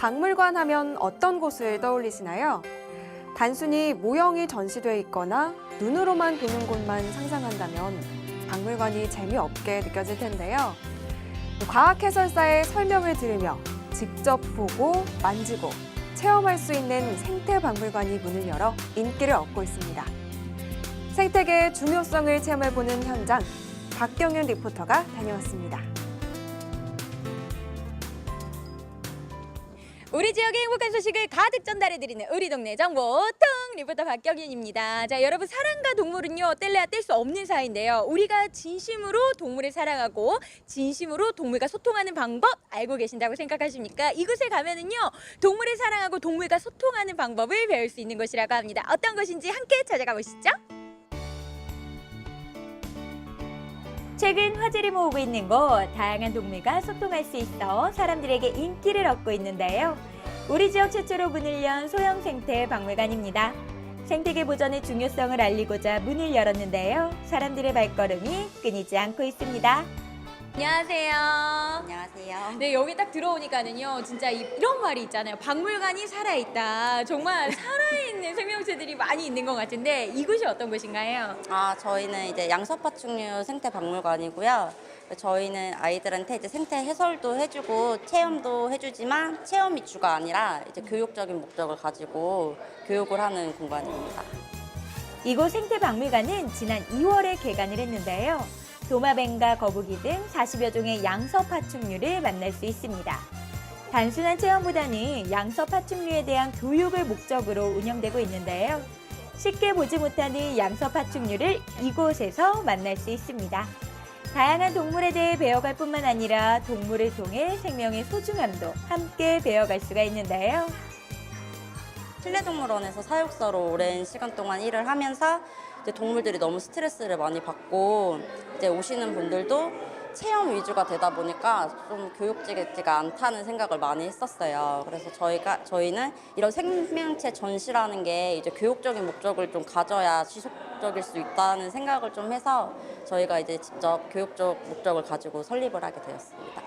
박물관 하면 어떤 곳을 떠올리시나요? 단순히 모형이 전시돼 있거나 눈으로만 보는 곳만 상상한다면 박물관이 재미없게 느껴질 텐데요. 과학 해설사의 설명을 들으며 직접 보고 만지고 체험할 수 있는 생태박물관이 문을 열어 인기를 얻고 있습니다. 생태계의 중요성을 체험해보는 현장, 박경윤 리포터가 다녀왔습니다. 우리 지역의 행복한 소식을 가득 전달해드리는 우리 동네 정보 통 리포터 박경윤입니다. 자, 여러분, 사람과 동물은요 뗄래야 뗄 수 없는 사이인데요. 우리가 진심으로 동물을 사랑하고 진심으로 동물과 소통하는 방법 알고 계신다고 생각하십니까? 이곳에 가면은요 동물을 사랑하고 동물과 소통하는 방법을 배울 수 있는 곳이라고 합니다. 어떤 곳인지 함께 찾아가 보시죠. 최근 화제를 모으고 있는 곳, 다양한 동물과 소통할 수 있어 사람들에게 인기를 얻고 있는데요. 우리 지역 최초로 문을 연 소형 생태 박물관입니다. 생태계 보존의 중요성을 알리고자 문을 열었는데요. 사람들의 발걸음이 끊이지 않고 있습니다. 안녕하세요. 안녕하세요. 네, 여기 딱 들어오니까는요, 진짜 이런 말이 있잖아요. 박물관이 살아있다. 정말 살아있는 생명체들이 많이 있는 것 같은데, 이곳이 어떤 곳인가요? 저희는 이제 양서파충류 생태박물관이고요. 저희는 아이들한테 이제 생태 해설도 해주고 체험도 해주지만 체험이 주가 아니라 이제 교육적인 목적을 가지고 교육을 하는 공간입니다. 이곳 생태박물관은 지난 2월에 개관을 했는데요. 도마뱀과 거북이 등 40여 종의 양서파충류를 만날 수 있습니다. 단순한 체험보다는 양서파충류에 대한 교육을 목적으로 운영되고 있는데요. 쉽게 보지 못하는 양서파충류를 이곳에서 만날 수 있습니다. 다양한 동물에 대해 배워갈 뿐만 아니라 동물을 통해 생명의 소중함도 함께 배워갈 수가 있는데요. 실내동물원에서 사육사로 오랜 시간 동안 일을 하면서 이제 동물들이 너무 스트레스를 많이 받고 이제 오시는 분들도 체험 위주가 되다 보니까 좀 교육적이지가 않다는 생각을 많이 했었어요. 그래서 저희는 이런 생명체 전시라는 게 이제 교육적인 목적을 좀 가져야 지속적일 수 있다는 생각을 좀 해서 저희가 이제 직접 교육적 목적을 가지고 설립을 하게 되었습니다.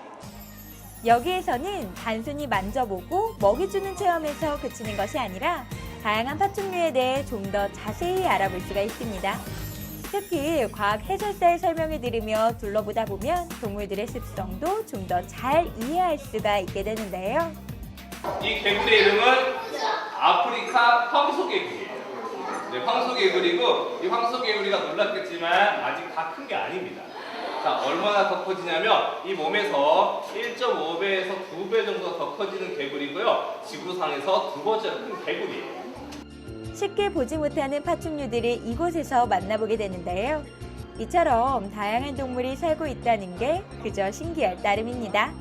여기에서는 단순히 만져보고 먹이 주는 체험에서 그치는 것이 아니라 다양한 파충류에 대해 좀 더 자세히 알아볼 수가 있습니다. 특히 과학 해설사의 설명을 들으며 둘러보다 보면 동물들의 습성도 좀 더 잘 이해할 수가 있게 되는데요. 이 개구리의 이름은 아프리카 황소개구리예요. 네, 황소개구리고 이 황소개구리가 놀랐겠지만 아직 다 큰 게 아닙니다. 자, 얼마나 더 커지냐면 이 몸에서 1.5배에서 2배 정도 더 커지는 개구리고요. 지구상에서 두 번째로 큰 개구리예요. 쉽게 보지 못하는 파충류들을 이곳에서 만나보게 되는데요. 이처럼 다양한 동물이 살고 있다는 게 그저 신기할 따름입니다.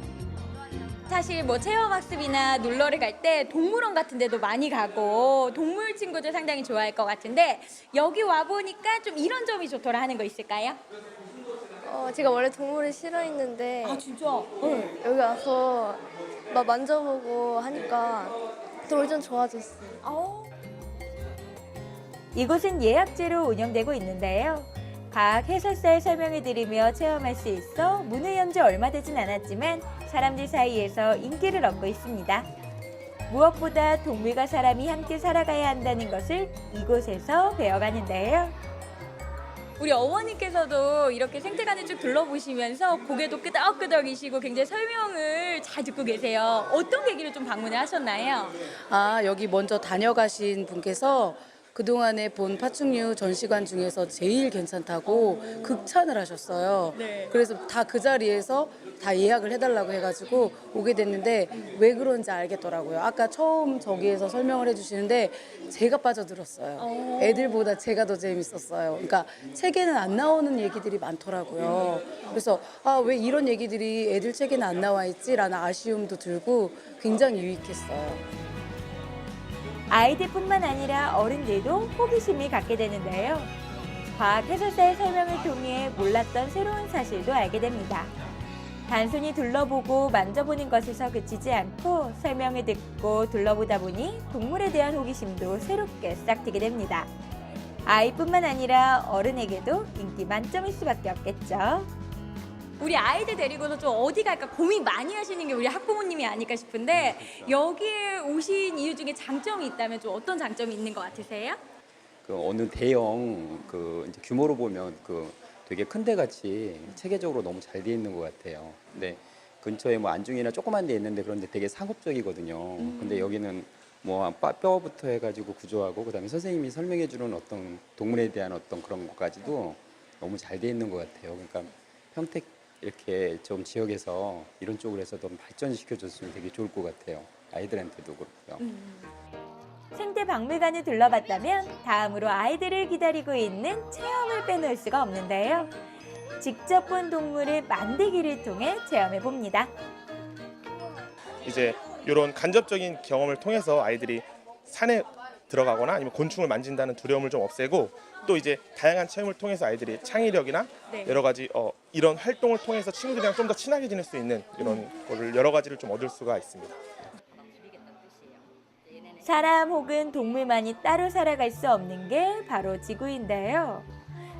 사실 뭐 체험학습이나 놀러를 갈 때 동물원 같은 데도 많이 가고 동물 친구들 상당히 좋아할 것 같은데 여기 와보니까 좀 이런 점이 좋더라 하는 거 있을까요? 제가 원래 동물을 싫어했는데 진짜? 여기 와서 막 만져보고 하니까 동물 좀 좋아졌어요. 이곳은 예약제로 운영되고 있는데요. 과학 해설사의 설명을 들으며 체험할 수 있어 문을 연 지 얼마 되진 않았지만 사람들 사이에서 인기를 얻고 있습니다. 무엇보다 동물과 사람이 함께 살아가야 한다는 것을 이곳에서 배워가는데요. 우리 어머니께서도 이렇게 생태관을 쭉 둘러보시면서 고개도 끄덕끄덕이시고 굉장히 설명을 잘 듣고 계세요. 어떤 계기로 좀 방문을 하셨나요? 여기 먼저 다녀가신 분께서 그동안에 본 파충류 전시관 중에서 제일 괜찮다고 극찬을 하셨어요. 네. 그래서 다 그 자리에서 다 예약을 해달라고 해가지고 오게 됐는데 왜 그런지 알겠더라고요. 아까 처음 저기에서 설명을 해주시는데 제가 빠져들었어요. 애들보다 제가 더 재밌었어요. 그러니까 책에는 안 나오는 얘기들이 많더라고요. 그래서 왜 이런 얘기들이 애들 책에는 안 나와 있지라는 아쉬움도 들고 굉장히 유익했어요. 아이들뿐만 아니라 어른들도 호기심을 갖게 되는데요. 과학 해설사의 설명을 통해 몰랐던 새로운 사실도 알게 됩니다. 단순히 둘러보고 만져보는 것에서 그치지 않고 설명을 듣고 둘러보다 보니 동물에 대한 호기심도 새롭게 싹트게 됩니다. 아이뿐만 아니라 어른에게도 인기 만점일 수밖에 없겠죠. 우리 아이들 데리고는 좀 어디 갈까 고민 많이 하시는 게 우리 학부모님이 아닐까 싶은데 여기에 오신 이유 중에 장점이 있다면 좀 어떤 장점이 있는 것 같으세요? 그 어느 대형 그 이제 규모로 보면 그 되게 큰 데 같이 체계적으로 너무 잘 돼 있는 것 같아요. 근데 근처에 뭐 안중이나 조그만 데 있는데 그런데 되게 상업적이거든요. 근데 여기는 뭐 뼈부터 해가지고 구조하고 그다음에 선생님이 설명해 주는 어떤 동물에 대한 어떤 그런 것까지도 너무 잘 돼 있는 것 같아요. 그러니까 평택 이렇게 좀 지역에서 이런 쪽으로 해서 더 발전시켜 줬으면 되게 좋을 것 같아요. 아이들한테도 그렇고요. 생태박물관을 둘러봤다면 다음으로 아이들을 기다리고 있는 체험을 빼놓을 수가 없는데요. 직접 본 동물을 만들기를 통해 체험해 봅니다. 이제 이런 간접적인 경험을 통해서 아이들이 산에 들어가거나 아니면 곤충을 만진다는 두려움을 좀 없애고 또 이제 다양한 체험을 통해서 아이들이 창의력이나 여러 가지 이런 활동을 통해서 친구들이랑 좀 더 친하게 지낼 수 있는 이런 거를 여러 가지를 좀 얻을 수가 있습니다. 사람 혹은 동물만이 따로 살아갈 수 없는 게 바로 지구인데요.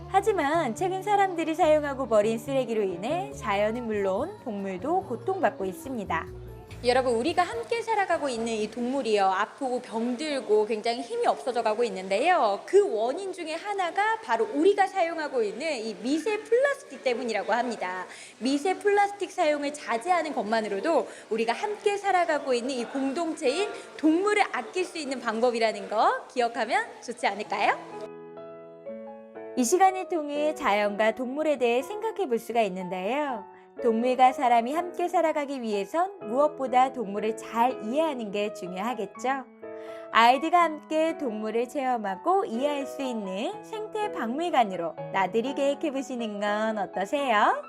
하지만 최근 사람들이 사용하고 버린 쓰레기로 인해 자연은 물론 동물도 고통받고 있습니다. 여러분, 우리가 함께 살아가고 있는 이 동물이요, 아프고 병들고 굉장히 힘이 없어져 가고 있는데요. 그 원인 중에 하나가 바로 우리가 사용하고 있는 이 미세 플라스틱 때문이라고 합니다. 미세 플라스틱 사용을 자제하는 것만으로도 우리가 함께 살아가고 있는 이 공동체인 동물을 아낄 수 있는 방법이라는 거 기억하면 좋지 않을까요? 이 시간을 통해 자연과 동물에 대해 생각해 볼 수가 있는데요. 동물과 사람이 함께 살아가기 위해선 무엇보다 동물을 잘 이해하는 게 중요하겠죠. 아이들과 함께 동물을 체험하고 이해할 수 있는 생태박물관으로 나들이 계획해 보시는 건 어떠세요?